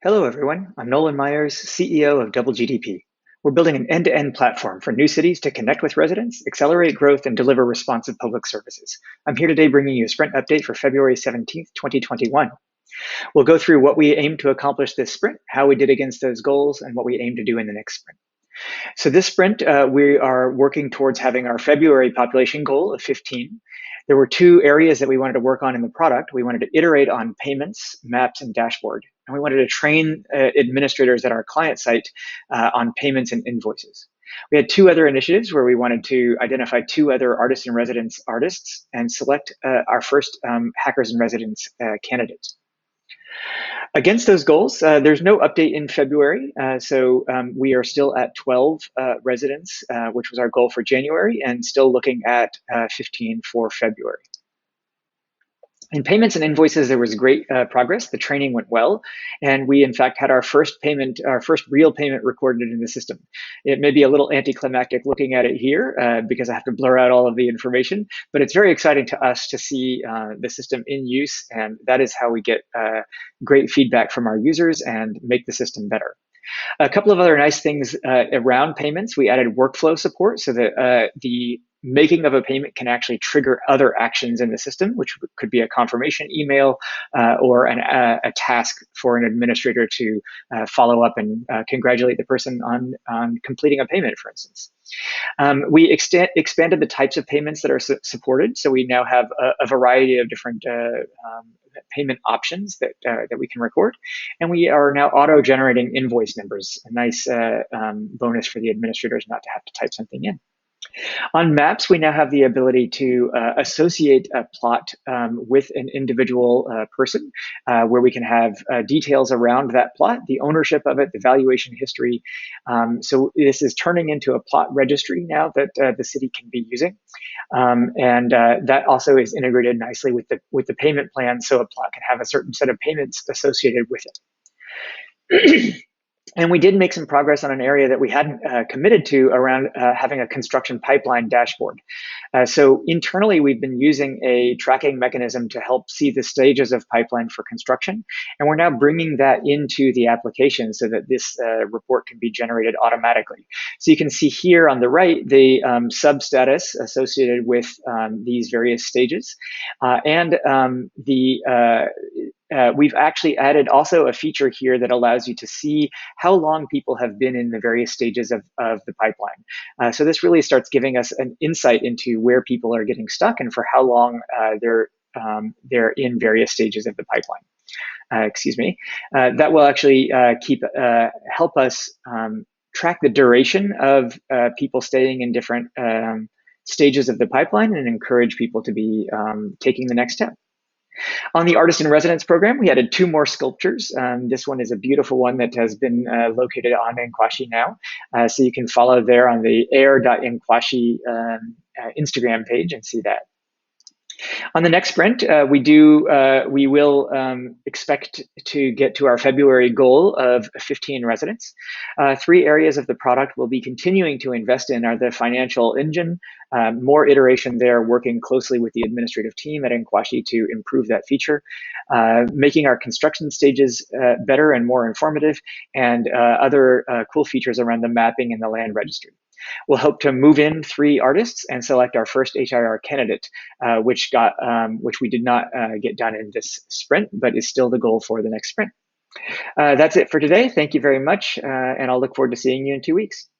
Hello, everyone. I'm Nolan Myers, CEO of Double GDP. We're building an end-to-end platform for new cities to connect with residents, accelerate growth, and deliver responsive public services. I'm here today bringing you a sprint update for February 17th, 2021. We'll go through what we aim to accomplish this sprint, how we did against those goals, and what we aim to do in the next sprint. So this sprint, we are working towards having our February population goal of 15. There were two areas that we wanted to work on in the product. We wanted to iterate on payments, maps, and dashboard. And we wanted to train administrators at our client site on payments and invoices. We had two other initiatives where we wanted to identify two other artists in residence artists and select our first hackers in residence candidates. Against those goals, there's no update in February, so we are still at 12 residents, which was our goal for January, and still looking at 15 for February. In payments and invoices, there was great progress. The training went well, and we, in fact, had our first real payment recorded in the system. It may be a little anticlimactic looking at it here because I have to blur out all of the information, but it's very exciting to us to see the system in use, and that is how we get great feedback from our users and make the system better. A couple of other nice things around payments. We added workflow support so that the making of a payment can actually trigger other actions in the system, which could be a confirmation email or a task for an administrator to follow up and congratulate the person on completing a payment, for instance. We expanded the types of payments that are supported, so we now have a variety of different payment options that we can record, and we are now auto-generating invoice numbers, a nice bonus for the administrators not to have to type something in. On maps, we now have the ability to associate a plot with an individual person, where we can have details around that plot, the ownership of it, the valuation history. So this is turning into a plot registry now that the city can be using. And that also is integrated nicely with the payment plan, so a plot can have a certain set of payments associated with it. And we did make some progress on an area that we hadn't committed to around having a construction pipeline dashboard. So internally, we've been using a tracking mechanism to help see the stages of pipeline for construction. And we're now bringing that into the application so that this report can be generated automatically. So you can see here on the right, the sub-status associated with these various stages. We've actually added also a feature here that allows you to see how long people have been in the various stages of the pipeline. So this really starts giving us an insight into where people are getting stuck and for how long they're in various stages of the pipeline. That will actually help us track the duration of people staying in different stages of the pipeline and encourage people to be taking the next step. On the Artist in Residence program, we added two more sculptures. This one is a beautiful one that has been located on Inkwashi now. So you can follow there on the air.inkwashi Instagram page and see that. On the next sprint, we will expect to get to our February goal of 15 residents. Three areas of the product we'll be continuing to invest in are the financial engine, more iteration there, working closely with the administrative team at Inkwashi to improve that feature, making our construction stages better and more informative, and other cool features around the mapping and the land registry. We'll hope to move in 3 artists and select our first HIR candidate, which we did not get done in this sprint, but is still the goal for the next sprint. That's it for today. Thank you very much, and I'll look forward to seeing you in 2 weeks.